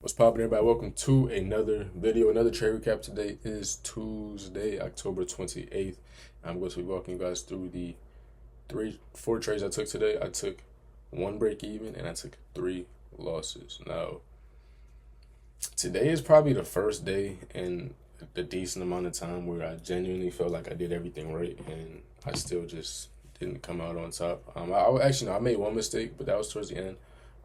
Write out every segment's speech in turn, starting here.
What's poppin', everybody? Welcome to another video, another trade recap. Today is Tuesday, October 28th. I'm going to be walking you guys through the four trades I took today. I took one break even and I took three losses. Now, today is probably the first day in a decent amount of time where I genuinely felt like I did everything right and I still just didn't come out on top. I made one mistake, but that was towards the end.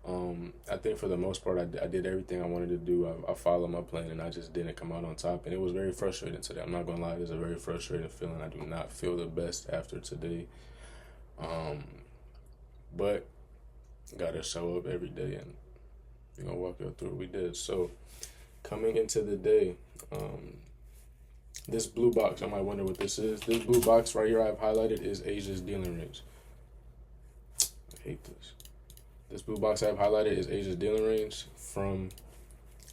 I think for the most part, I did everything I wanted to do. I followed my plan, and I just didn't come out on top. And it was very frustrating today. I'm not gonna lie, it's a very frustrating feeling. I do not feel the best after today. But gotta show up every day, and we're gonna walk you through what we did. So coming into the day, this blue box, I might wonder what this is. This blue box right here I've highlighted is Asia's dealing range. I hate this. This blue box I've highlighted is Asia's dealing range from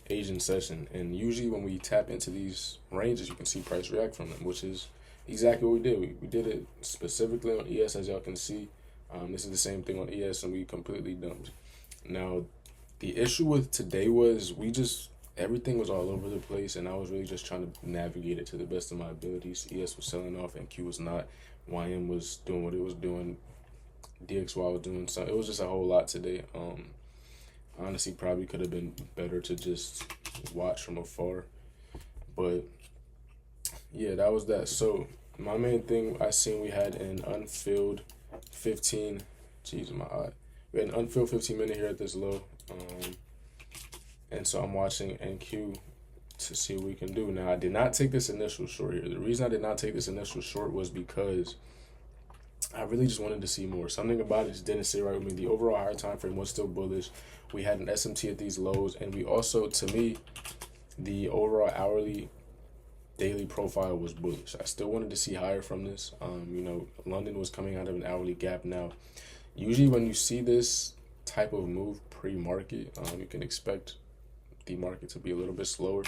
Asian session. And usually when we tap into these ranges, you can see price react from them, which is exactly what we did. We did it specifically on ES, as y'all can see. This is the same thing on ES, and we completely dumped. Now, the issue with today was everything was all over the place, and I was really just trying to navigate it to the best of my abilities. ES was selling off, and Q was not. YM was doing what it was doing. DXY was doing something. It was just a whole lot today. Honestly, probably could have been better to just watch from afar. But yeah, that was that. So my main thing I seen, we had an unfilled 15. Jeez, my eye. We had an unfilled 15-minute here at this low. And so I'm watching NQ to see what we can do. Now, I did not take this initial short here. The reason I did not take this initial short was because I really just wanted to see more. Something about it just didn't sit right with me. The overall higher time frame was still bullish. We had an SMT at these lows, and we also, to me, the overall hourly daily profile was bullish. I still wanted to see higher from this. London was coming out of an hourly gap. Now, usually when you see this type of move pre-market, you can expect the market to be a little bit slower,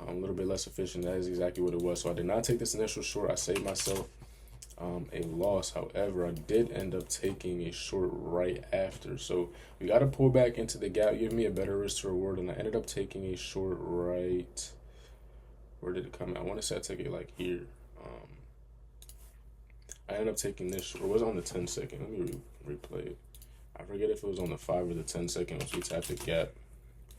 a little bit less efficient. That is exactly what it was. So I did not take this initial short. I saved myself a loss. However, I did end up taking a short right after. So we got to pull back into the gap, give me a better risk to reward, and I ended up taking a short right. Where did it come out? I want to say I took it like here. I ended up taking this short. It was on the 10-second. Let me replay it. I forget if it was on the 5 or the 10-second once we tapped the gap.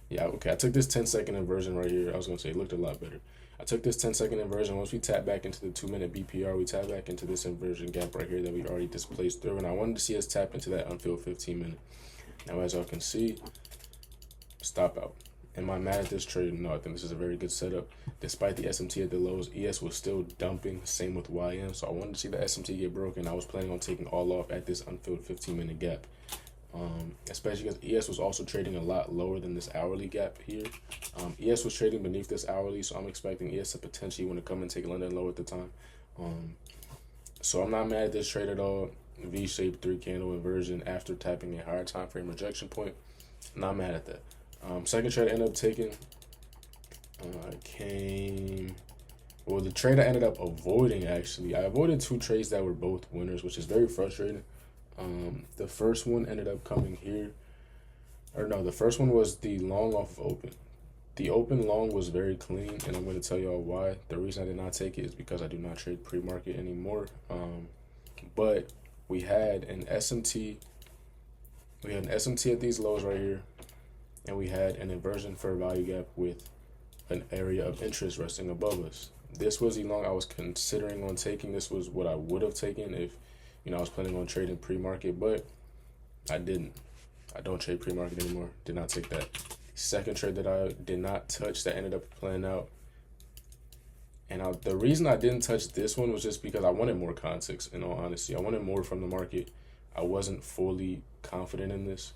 Yeah, okay. I took this 10-second inversion right here. I was going to say it looked a lot better. I took this 10-second inversion. Once we tap back into the 2-minute BPR, we tap back into this inversion gap right here that we already displaced through. And I wanted to see us tap into that unfilled 15-minute. Now, as y'all can see, stop out. Am I mad at this trade? No, I think this is a very good setup. Despite the SMT at the lows, ES was still dumping. Same with YM. So I wanted to see the SMT get broken. I was planning on taking all off at this unfilled 15-minute gap. Especially because ES was also trading a lot lower than this hourly gap here. ES was trading beneath this hourly, so I'm expecting ES to potentially want to come and take London low at the time. So I'm not mad at this trade at all. V-shaped 3-candle inversion after tapping a higher time frame rejection point. Not mad at that. Second trade I ended up taking the trade I ended up avoiding, actually. I avoided two trades that were both winners, which is very frustrating. The first one ended up coming here. The first one was the long off of open. The open long was very clean, and I'm going to tell y'all why. The reason I did not take it is because I do not trade pre-market anymore. But we had an SMT. We had an SMT at these lows right here, and we had an inversion fair value gap with an area of interest resting above us. This was the long I was considering on taking. This was what I would have taken if I was planning on trading pre-market, but I didn't. I don't trade pre-market anymore. Did not take that. Second trade that I did not touch that ended up playing out. And the reason I didn't touch this one was just because I wanted more context, in all honesty. I wanted more from the market. I wasn't fully confident in this.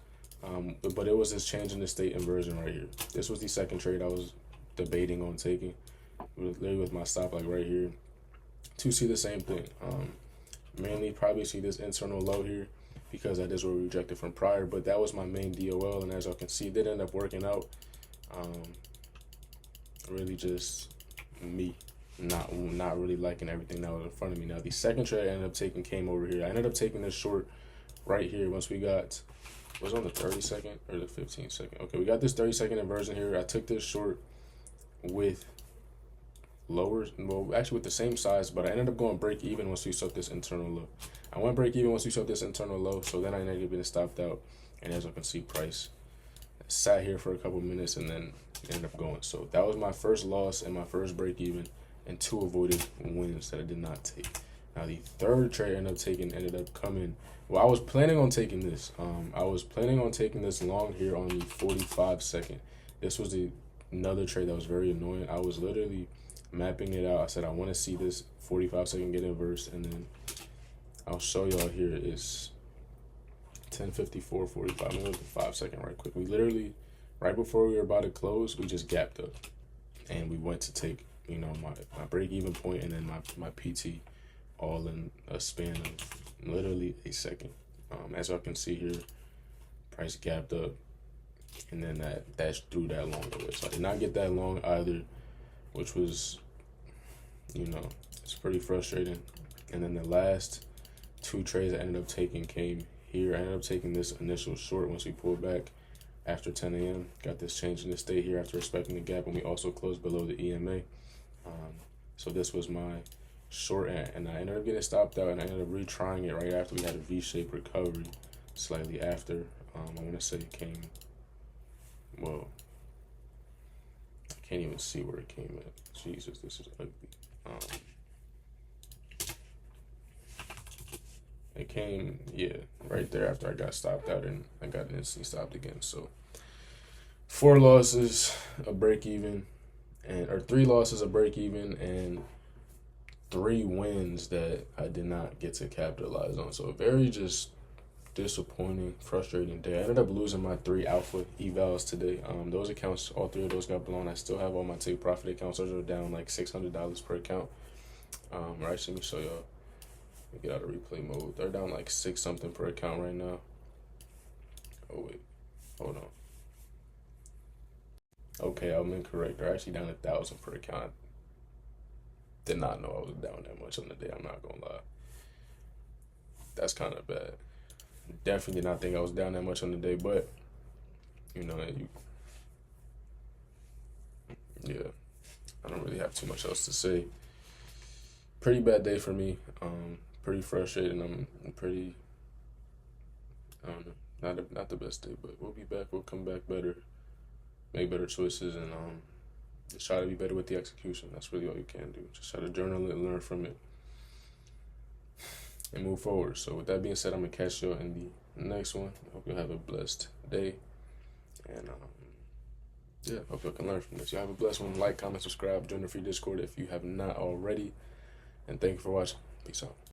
But it was this change in the state inversion right here. This was the second trade I was debating on taking. Literally with my stop like right here. To see the same thing. Mainly probably see this internal low here because that is what we rejected from prior, but that was my main DOL, and as y'all can see, it did end up working out. Really just me not really liking everything that was in front of me. Now, the second trade I ended up taking came over here. I ended up taking this short right here once we got was on the 30-second or the 15-second. Okay, we got this 30-second inversion here. I took this short with lower, well, actually with the same size, but I ended up going break even once we saw this internal low. I went break even once we saw this internal low, so then I ended up getting stopped out. And as you can see, price sat here for a couple minutes and then ended up going. So that was my first loss and my first break even, and 2 avoided wins that I did not take. Now the third trade I ended up coming. Well, I was planning on taking this. I was planning on taking this long here on the 45-second. This was another trade that was very annoying. I was literally mapping it out. I said I want to see this 45-second get inversed, and then I'll show y'all here. It's 10:54, 45. I'm gonna go to the 5-second right quick. We literally, right before we were about to close, we just gapped up, and we went to take, you know, my break even point and then my PT, all in a span of literally a second. As y'all can see here, price gapped up, and then that threw that long away. So I did not get that long either, which was, you know, it's pretty frustrating. And then the last 2 trades I ended up taking came here. I ended up taking this initial short once we pulled back after 10 a.m. Got this change in the stay here after respecting the gap, and we also closed below the EMA. So this was my short, and I ended up getting stopped out, and I ended up retrying it right after we had a V-shaped recovery slightly after. I want to say it came, well, I can't even see where it came at. Jesus, this is ugly. It came, yeah, right there after I got stopped out, and I got instantly stopped again. So 4 losses, a break even, or 3 losses, a break even, and 3 wins that I did not get to capitalize on. So a very just disappointing, frustrating day. I ended up losing my 3 alpha evals today. Those accounts, all 3 of those got blown. I still have all my take profit accounts. Those are down like $600 per account. Or actually, let me show y'all. Let me get out of replay mode. They're down like 6 something per account right now. Oh wait, hold on. Okay, I'm incorrect. They're actually down 1,000 per account. Did not know I was down that much on the day. I'm not gonna lie. That's kind of bad. Definitely did not think I was down that much on the day, but you know, yeah, I don't really have too much else to say. Pretty bad day for me. Pretty frustrating. I'm pretty, I don't know, not the best day, but we'll be back. We'll come back better, make better choices, and just try to be better with the execution. That's really all you can do. Just try to journal it, learn from it, and move forward. So with that being said, I'm gonna catch y'all in the next one. Hope you'll have a blessed day, and yeah, hope y'all can learn from this. Y'all have a blessed one. Like, comment, subscribe, join the free Discord if you have not already, and thank you for watching. Peace out.